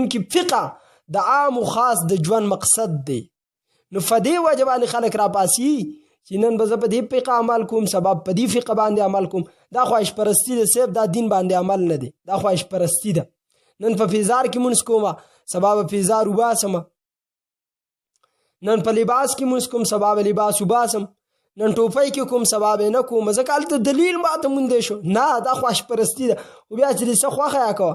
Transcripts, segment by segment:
چونکې فقه د عام او خاص د ژوند مقصد دی. نو فدې وجه باندې خلک راپاسي چې نن به زه په دې فقه عمل کوم، سبا په دې فقه باندې عمل کوم. دا خواهش پرستی ده صرف، دا دین باندې عمل نه دی، دا خواهش پرستی ده. نن په فیزار کې مونځ کوم، سبا به فیزار وباسم. نن په لباس کې مونځ کوم، سبا به لباس وباسم. نن ټوپۍ کې کوم، سبا به نه کوم. ځکه هلته دلیل ماته موندی شو. نه، دا خواهش پرستی ده. خو بیا چې دې څه خوښه یا کوه.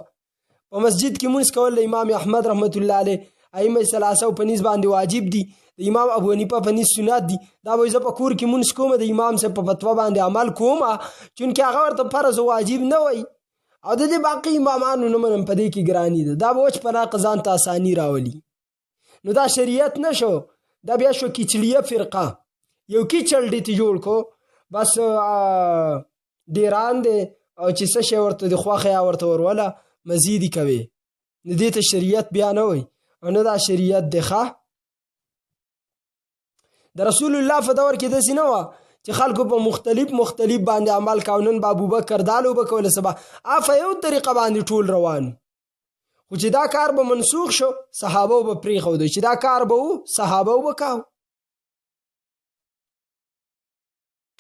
په مسجد کې مونځ کول د امام احمد رحمت الله علیه ائمه ثلاثه په نسبت باندې واجب دي، د امام ابو حنیفه په نسبت سنت دي. دا به زه په کور کې مونځ کوم، د امام صاحب په فتوا باندې عمل کوم، چونکې هغه ورته فرض او واجب نه وای. او د دې باقي امامانو نه منم، په دې کې ګرانی ده. دا به وچ پناه قضان ته اساني راولي. نو دا شریعت نشو، دا بیا شو کیچړیه فرقه. یو کیچړ دې ته جوړ کو، بس ډیران دی او چې څه شی ورته د خوښه یا ورته وروله مزیدي کوي. نو دې ته شریعت بیا نه وای، او نه دا شریعت دی. ښه د رسول الله په دور کې داسې نه وه چې خلکو په مختلف باندې عمل کاو. نن به ابوبکر دا لوبه کوله، سبا په یو طریقه باندې ټول روان. خو چې دا کار به منسوخ شو، صحابه به پرېښودو. چې دا کار به و، صحابه به کاو.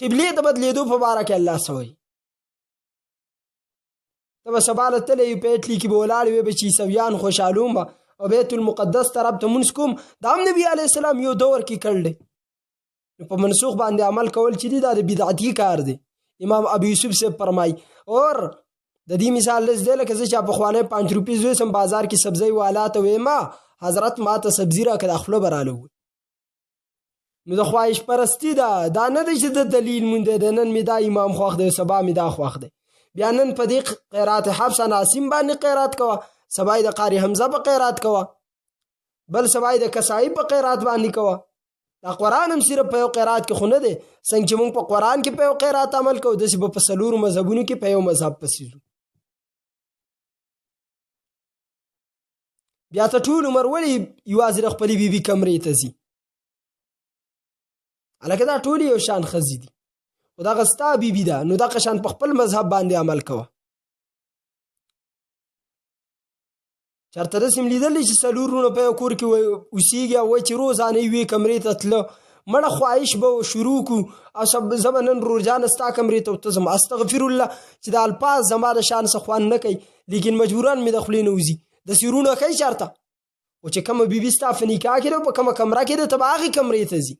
قبلې د بدلېدو په باره کې الله څه وایي؟ ته به سبا له تللی په اټلي کې به ولاړ وې، به چې عیسویان خوشحالوم به او بیت المقدس طرف ته مونځ کوم. دا هم نبي علیه السلام یو دور کې کړ دی. نو په منسوخ باندې عمل کول چې دی، دا د بدعتي کار دی. امام ابو یوسف سے فرمای. اور د دې مثال لږ دی، لکه زه چې پخوانی 5 روپۍ زوی سم بازار کې سبزی والا ته ویم، حضرت ما ته سبزي راکړه، خوله به راله ووایي. نو د خواهش پرستی ده. دا نه دی چې د دلیل مونده ده. نن مې دا امام خوښ دی، سبا مې دا خوښ دی. بیا نن په دې قرات حفص ناسم باندې قرات کوه، سبا د قاری حمزه په قرات کوه، بل سبا د کسائی په قرات باندې کوه. دا قرآن هم صرف په یو قرات کې خو نه دی. څنګه چې موږ په قرآن کې په یو قرات عمل کوو، داسې به په څلورو مذهبونو کې په یو مذهب پسې ځو. بیا ته ټول عمر ولې یوازې د خپلې بیبي کمرې ته ځي؟ هلکه دا ټول یو شان ښځې دي، خو دغه ستا بیبي ده. نو دغه شان په خپل مذهب باندې عمل کوه. چېرته داسې م لیدلی چې څلور وروڼه په یو کور کې اوسېږي او وایي چې روزانه یوې کمرې ته تله. مړه خواهش به شروع کړو، او زه به نن روزانه ستا کمرې ته ورته ځم. استغفر الله چې د الفاظ زما د شان څه خوند نه کوي، لیکن مجبوران مې د خولې نه وځي. داسې وروڼه کوي چېرته؟ خو چې کومه بیبي ستا په نکاح کې ده، په کومه کمره کې ده، ته به هغې کمرې ته ځي.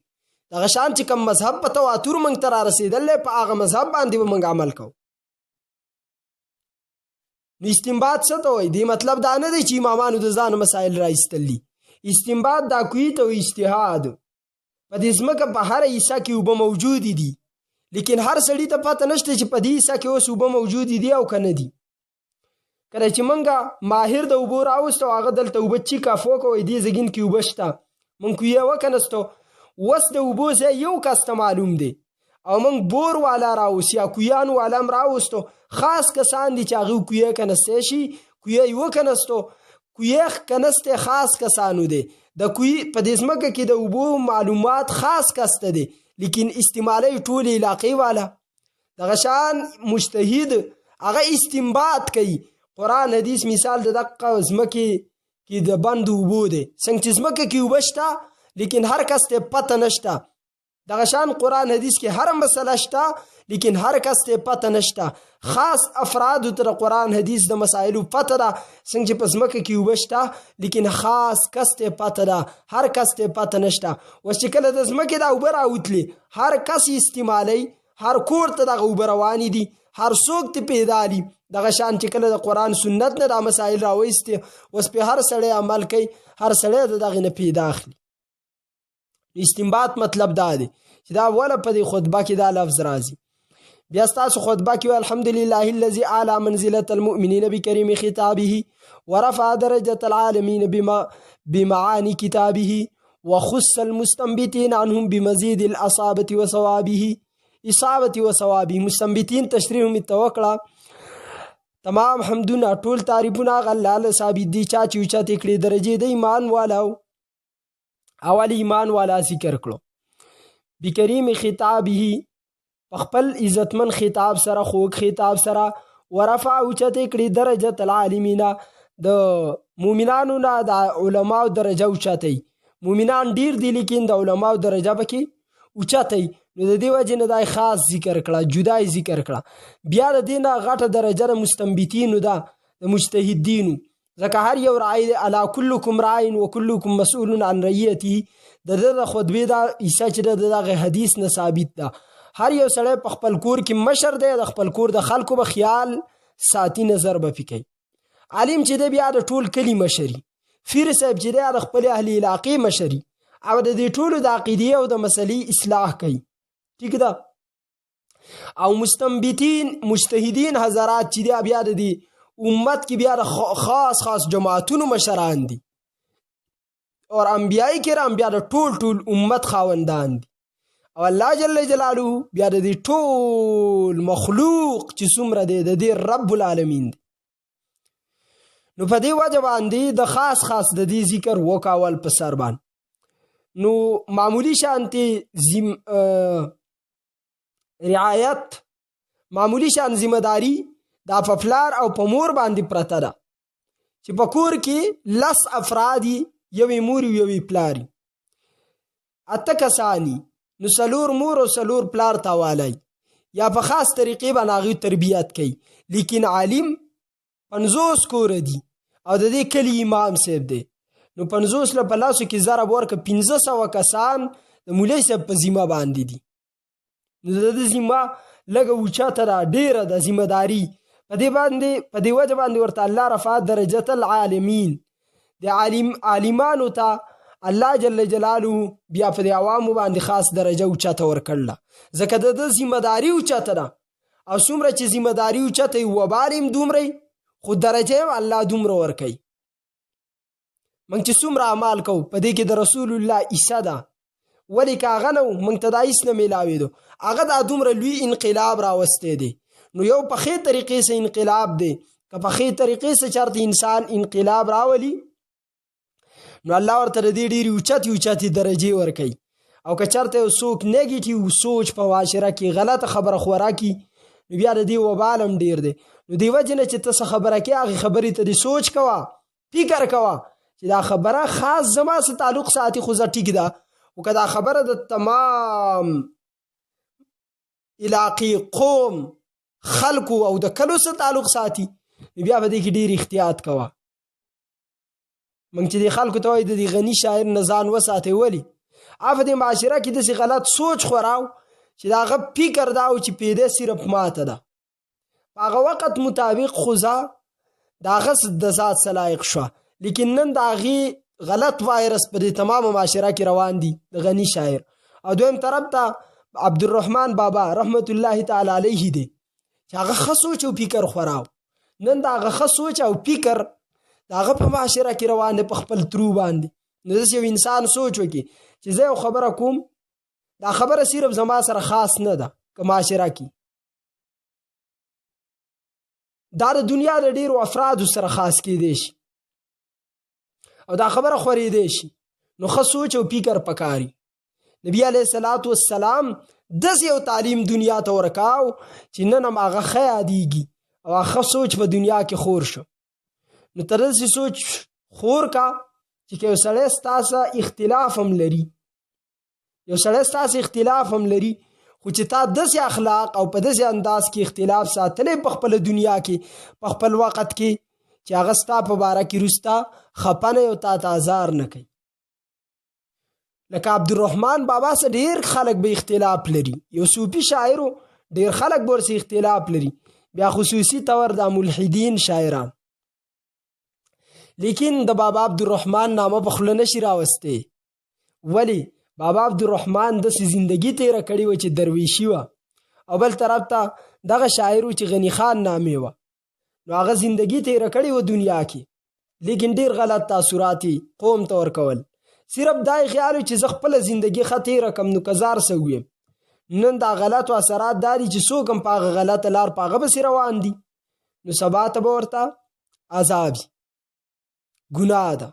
دغه شان چې کوم مذهب په تواتر موږ ته را رسېدلی، په هغه مذهب باندې به موږ عمل کوو. نو استنباط څه ته وایي؟ دې مطلب دا نه دی چې امامانو د ځان مسایل را ایستل دي. استنباط دا کوي ته اجتهاد. په دې ځمکه په هر حصه کې اوبه موجودې دي، لیکن هر سړي ته پته نشته چې په دې حصه کې اوس اوبه موجودې دي او که نه دي. کله چې موږ ماهر د اوبو راوستو، هغه دلته اوبه چیک اف وکړو، دې زګین کې اوبه شته، موږ کویه وکنستو. اوس د اوبو ځای یو کس ته معلوم دی، او موږ بور والا راوست یا کویان والا هم راوستو. خاص کسان دي چې هغه کویه کنستی شي، کویه یې وکنستو. کویه کنستی خاص کسانو دی. د کوی په دې ځمکه کې د اوبو معلومات خاص کس ته دی، لیکن استعمالي ټولې علاقې والا. دغه شان مجتهد هغه استنباط کوي. قرآن حدیث مثال د دقه ځمکې کې د بند اوبو دی، څنګه چې ځمکه کې اوبه شته لیکن هر کس ته پته نشته. دغه شان قرآن حدیث کې هر مسله شته لیکن هر کس ته پته نشته. خاص افراد تر قرآن حدیث د مسائلو پته ده، څنګه چې په ځمکه کې اوبه شته لیکن خاص کس ته پته ده، هر کس ته پته نشته. اوس چې کله د ځمکې دا اوبه راوتلې، هر کس استعمالوي، هر کور ته دغه اوبه روانې دي، هر څوک ته پیدا دي. دغه شان چې کله د قرآن سنت نه دا مسائل راوستي، اوس په هر سړی عمل کوي، هر سړی د دغې نه پیدا اخلي. استنباط مطلب دا دی چې دا ولا په دې خطبه کې دا لفظ راځي. بیا ستاسو خطبه کې الحمدلله الذي اعلى منزله المؤمنين بكريم خطابه ورفع درجه العالمين بمعاني كتابه وخص المستنبتين عنهم بمزيد الاصابه وصوابه. اصابه وصوابه مستنبتين تشریح متوکړه. تمام حمدونه ټول تعریفونه الله له ثابت دي چا چې اوچته کړي درجه د ایمان والو. اول ایمان والا ذکر کړو بکریم خطابه، خپل عزتمن خطاب سره، خوږ خطاب سره. ورفع اوچته کړي درجه العالمین، د مومنانو نه د علماو درجه اوچتئ. مومنان ډیر دي لیکن د علماو درجه پکې اوچتئ. نو د دې وجې نه دا خاص ذکر کړه، جدای ذکر کړه. بیا د دې نه غټه درجه د مستنبتینو ده، د مجتهدینو، ځکه هر یو راعي دی. الا کلکم راعٍ و کلکم مسئول عن رعیته. د د خطبې دا عیسی چې د دغه حدیث نه ثابت ده. هر یو سړی په خپل کور کې مشر دی، د خپل کور د خلکو به خیال ساتي، نظر به پکې. عالم چې دی بیا د ټول کلی مشري. پیر صاحب چې دی د خپل اهل علاقې مشري، او د دې ټولو د عقیدې او د مسلې اصلاح کوي. ٹھیک ده. او مستنبتین مجتهدین حضرات چې دی بیا د دې امت کې بیا د خاص خاص جماعتونو مشران دي، او انبیاء کرام بیا د ټول امت خاوندان دي. او الله جل جلاله بیا د دې ټول مخلوق چې څومره دی د دې رب العالمین دی. نو په دې وجه باندې د خاص خاص د دې ذکر وکاول په سر باندې. نو معمولی شانتي رعایت، معمولی شان ذمہ داری دا په پلار او په مور باندې پرته ده، چې په کور کې 10 افراد یوې مور یوې پلار، 8 کسانی، نو 4 مور او 4 پلار تاوالی، یا په خاص طریقې باندې هغوی تربیت کوي. لیکن عالم 50 کور دي او د دې کلی امام صاحب دی، نو 50 له په لاسو کې ضرب ورکه 1500 کسان د مولوي صاحب په ذمه باندې دي. نو د دې ذمه لږه اوچته ده، ډیره د ذمہ داری په دې باندې، په دې وجه باندې ورته الله رفع درجه العالمین، د عالمانو ته الله جل جلاله بیا په عوامو باندې خاص درجه اوچته ورکړله، ځکه د ذمہ داری اوچته ده. او څومره چې ذمہ داری اوچته وبال هم دومره، خو درجه هم الله دومره ورکوي. موږ چې څومره اعمال کوو په دې کې د رسول الله عیسی ده، ولې که هغه نه و موږ ته دا هېڅ نه میلاوېدو. هغه دا دومره لوی انقلاب راوستی دی. نو یو په ښې طریقې سه انقلاب دی، که په ښې طریقې سه چېرته انسان انقلاب راولي، نو الله ورته د دې ډېرې اوچتې درجې ورکوي. او که چېرته یو څوک نیګیټیو سوچ په معاشره کې غلطه خبره خورا کي، نو بیا د دې وبال هم ډېر دی. نو دې وجې نه چې ته څه خبره کوې، هغې خبرې ته دې سوچ کوه، فکر کوه چې دا خبره خاص زما سره تعلق ساتي، خو زه ټیک ده. او که دا خبره د تمام علاقې، قوم، خلکو او د کلو سره تعلق ساتي، بیا په دې کې ډېر احتیاط کوه. موږ چې د خلکو ته وایي د دې غني شاعر نه ځان وساتئ، ولې په دې معاشره کې داسې غلط سوچ خوراو چې د هغه فکر دا و چې پیدا صرف ماته ده، په هغه وخت مطابق خو زه د هغه د ذات صلایق شوه. لیکن نن د هغې غلط وایرس په دې تمامه معاشره کې روان دي، د غني شاعر. او دویم طرف ته عبدالرحمن بابا رحمت الله تعالی علیه دی، چې هغه ښه سوچ او فکر خوراو. نن د هغه ښه سوچ او فکر د هغه په معاشره کې روان دی، په خپل ترو باندې. نو داسې یو انسان سوچ وکړي چې زه یو خبره کوم، دا خبره صرف زما سره خاص نه ده، که معاشره کې دا د دنیا د ډیرو افرادو سره خاص کېدی شي او دا خبره خورېدی شي، نو ښه سوچ او فکر پکاري. نبی علیه الصلاة والسلام داسې یو تعلیم دنیا ته ورکاو چې نن هم هغه ښه یادېږي او هغه ښه سوچ په دنیا کې خور شو. نو ته داسې سوچ خور کا چې که یو سړی ستاسو اختلاف هم لري، یو سړی ستاسو اختلاف هم لري، خو چې تا داسې اخلاق او په داسې انداز کې اختلاف ساتلی په خپل دنیا کې، په خپل وخت کې، چې هغه ستا په باره کې وروسته خفه نه او تا ته ازار نه کوي. لکه عبدالرحمن بابا سره ډېر خلک به اختلاف لري، یو صوفي شاعرو ډېر خلک به ورسې اختلاف لري، بیا خصوصي طور د ملحدین شاعران. لیکن د بابا عبدالرحمن نامه په خوله نشي راوستی. ولی بابا عبدالرحمن داسې زندگی تیره کړې وه چې درویشي وه، او بل طرف ته دغه شاعر چې غني خان نامې وه، نو هغه زندگی تیره کړې وه دنیا کې، لیکن ډېر غلط تاثرات قوم ته ورکول. صرف دا یې خیال و چې زه خپله زندگی ښه تیره کړم نو که زار څه ویم. نن دا غلطو اثرات دا دي چې څوک هم په هغه غلطه لار په هغه پسې روان دي، نو سبا ته به ورته عذاب ګناه ده.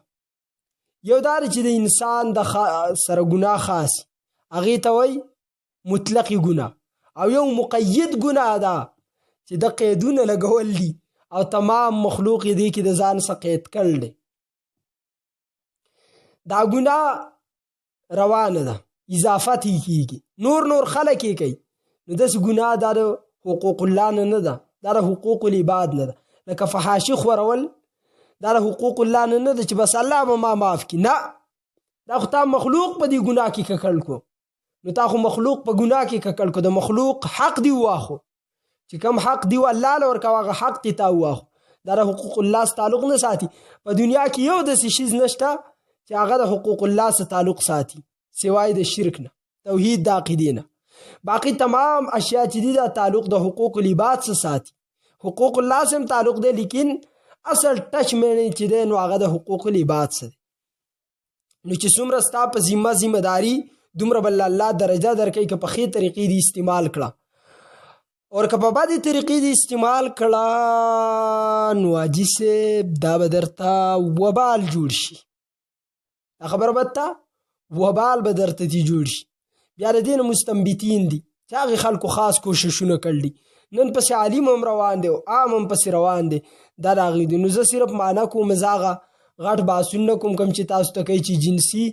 یو دا چې د انسان د سره ګناه خاص، هغې ته وایي مطلقي ګناه، او یو مقید ګناه ده چې د قیدونه لګول دي او تمام مخلوق یې دی کې د ځان څخه قید کړل دی. دا ګناه روانه ده، اضافت یې کېږي، نور خلک یې کوي. نو داسې ګناه دا د حقوق الله نه ده، دا د حقوق العباد نه ده. لکه فحاشي خورول دا د حقوق الله نه ده چې بس الله به ما معاف کړي. نه، دا خو تا مخلوق په دې ګناه کې ککړ کو. نو تا خو مخلوق په ګناه کې ککړ کو، د مخلوق حق دی واخو، چې کم حق دی الله له ورکوه هغه حق دی تا واخو. دا د حقوق الله سره تعلق نه ساتي. په دنیا کې یو داسې شیز نشته چې هغه د حقوق الله سره تعلق ساتي سوای د شرک نه، توحید د عقیدې نه. باقی تمام اشیاء چې دي دا تعلق د حقوق العباد سره ساتي. حقوق الله سره تعلق دی، لیکن اصل ټچ مې چې دی نو هغه د حقوق العباد سره. نو چې څومره ستا په ذمہ داری دومره بل الله درجه درکې که په خې طریقې دی استعمال کړه، اور که په بدې طریقې دی استعمال کړه نو حاجي صاحب دا به درته وبال جوړ شي. دا خبره به ته وبال به درته جوړ شي. بیا د دې نه مستنبتین دي چې هغې خلکو خاص کوششونه کړي، نن پسې عالم هم روان دی او عام هم پسې روان دی. دا د هغې دي. نو زه صرف معنا کوم هغه غټ بحثونه کوم چې تاسو ته کوي چې جنسي،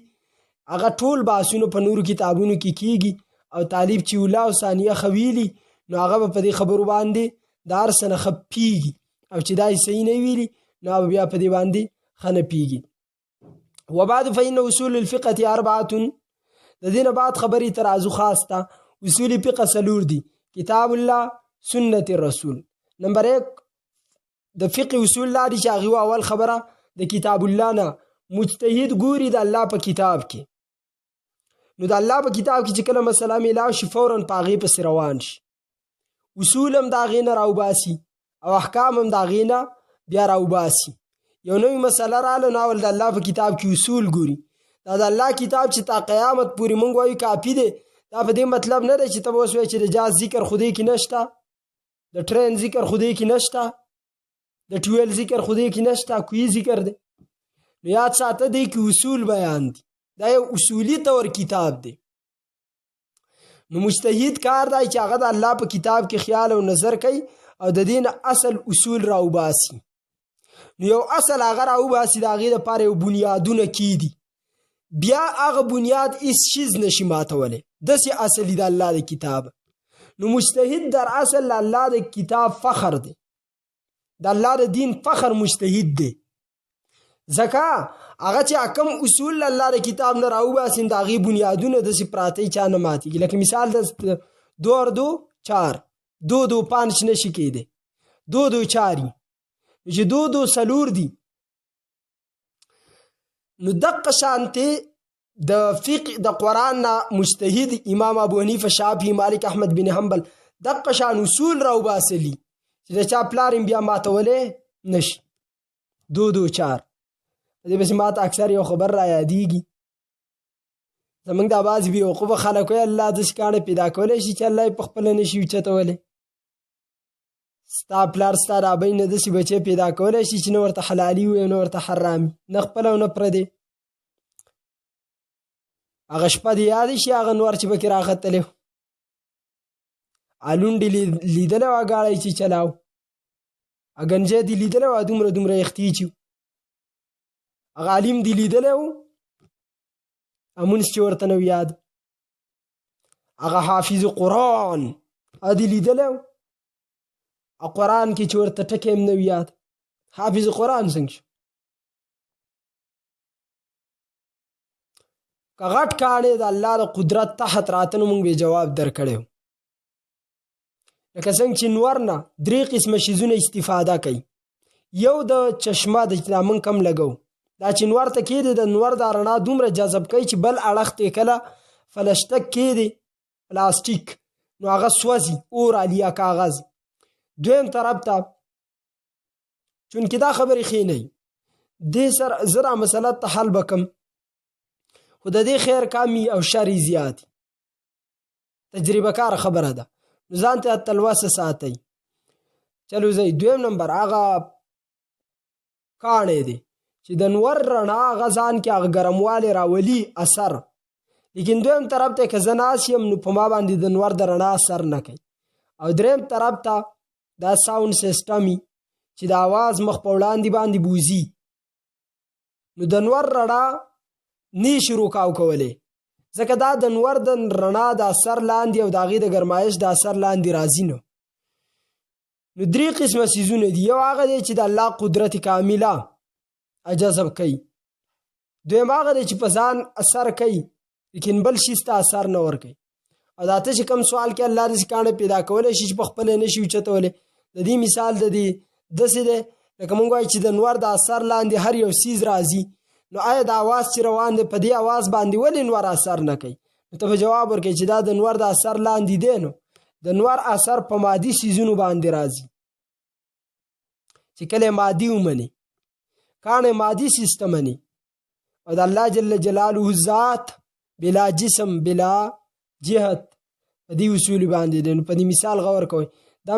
هغه ټول بحثونه په نورو کتابونو کې کیږي او طالب چې اوله او ثانیه خویلي نو هغه به په دې خبرو باندې د هر څه نه خپېږي، او چې دا یې صحیح نه ویلي نو هغه بیا په دې باندې ښه نه پېږي. وبعد فإن اصول الفقه 4، د دې نه بعد خبرې ترازو خاص ته اصول فقه 4 دي: کتاب الله، سنت الرسول. نمبر 1 د فقه اصول لا دي چې هغه اول خبره د کتاب الله نه مجتهد ګوري د الله په کتاب کې. نو د الله په کتاب کې چې کله مسله میلاو شي فوراً په هغې پسې روان شي، اصول هم د هغې نه راوباسي او احکام هم د هغې نه بیا راوباسي. یو نوې مسله راله نو اول د الله په کتاب کې اصول ګوري. دا د الله کتاب چې تا قیامت پورې مونږ وایو کافي دی، دا په دې مطلب نه دی چې ته به اوس وایې چې د جاز ذکر خو دې کې نشته، د ټرین ذکر خو دې کې نشته، د ټویل ذکر خو دې کې نشته، کوي ذکر دی. نو یاد ساته دی کې اصول بیان دي، دا یو اصولي طور کتاب دی. نو مجتهد کار دی چې هغه د الله په کتاب کې خیال او نظر کوي او د دین اصل اصول راوباسي. نو یو اصل هغه راوباسي د هغې دپاره یو بنیادونه کی دي، بیا هغه بنیاد هیڅ شیز نشي ماتولی، داسې اصل د الله د کتاب. نو مجتهد در اصل د الله د کتاب فخر دی، د الله د دین فخر مجتهد دی. ځکه هغه چې کم اصول الله د کتاب نه راوباسي د هغې بنیادونه داسې پراته چا نه ماتېږي. لکه مثال د 2 اور 2 4، 2 2 5 نشي کېدی، 2 2 4 چې 2 2 4 دي. نو دقه شانتې د فقه د قرآن نه مجتهد امام ابو حنیفه، شافعي، مالک، احمد بن حنبل دقه شان اصول راوباسلي چې د چا پلار بیا ماتولی نشي. 2 2 4 دې بس ماته اکثر یو خبر را یادېږي، زمونږ دا بعضې بېوقوفه خلک وایي الله داسې کاڼه پیدا کولی شي چې الله یې په خپله نشي اوچتولی. ستا پلار ستا رابۍ نه داسې بچی پیدا کولی شي چې نه ورته حلالي وي نه ورته حرامي، نه خپله او نه پردې. هغه شپه دې یادې شي هغه نور چې پکې راختلی الونډې لیدلی وه ګاړی چې چلاو، اګنجی دې لیدلی وه دومره دومره یختي چې هغه عالم دې لیدلی و امونس چې ورته نه یاد، هغه حافظ قرآن دې لیدلی و قرآن کې چې ورته ټکی هم نه یاد، حافظ قرآن څنګه شو؟ که غټ کاڼې د الله د قدرت تحت راته نو مونږ به جواب درکړی و. لکه څنګه چې نور نه 3 قسمه شیزونه استفاده کوي. یو د چشمه د چې مونږ کم لګو، دا چې نور ته کېدی د نور دا رڼا دومره جذب کوي چې بل اړخ ته کله فلشتک کېدی پلاستیک نو هغه سوځي اور علیا کاغذ. دویم طرف ته چونکې دا خبرې ښې نه وي دې سره زه را مسله ته حل به کم، خو د دې خیر کامي او شر زیات تجربه کار خبره ده، نو ځان ته تلوسه ساتئ. چلو ځئ. دویم نمبر هغه کاڼی دی چې د نور رڼا هغه ځان کې هغه ګرموالی راولي اثر، لیکن دویم طرف ته که زه ناست یم نو په ما باندې د نور د رڼا اثر نه کوي. او دریم طرف ته دا ساوند سیسټمي چې د आवाज مخ په وړاندې باندې بوزي، نو د نور رڼا نی شروع کولی ځکه دا د نور د رڼا د اثر لاندې او د هغې د ګرمایش د اثر لاندې راځي. نو 3 قسمه څیزونه دي. یو هغه دی چې د الله قدرت کامله جذب کوي. دویم هغه دی چې په ځان اثر کوي لیکن بل شي ته اثر نه ورکوي. او دا ته چې کوم سوال کې الله داسې کاڼه پیدا کولی شي چې په خپله نه شي اوچتولی. د دې مثال د دې داسې دی لکه موږ وایو چې د نور د اثر لاندې هر یو څیز راځي. نو آیا د اواز چې روان دی په دې اواز باندې ولې نور اثر نه کوي؟ نو ته به جواب ورکوي چې دا د نور د اثر لاندې دی. نو د نور اثر په مادي څیزونو باندې راځي چې کله مادي ومني کاڼه مادي سیستم مني او د الله جل جلاله ذات بلا جسم بلا جهت په دې اصول باندې دی. نو په دې مثال غور کوئ دا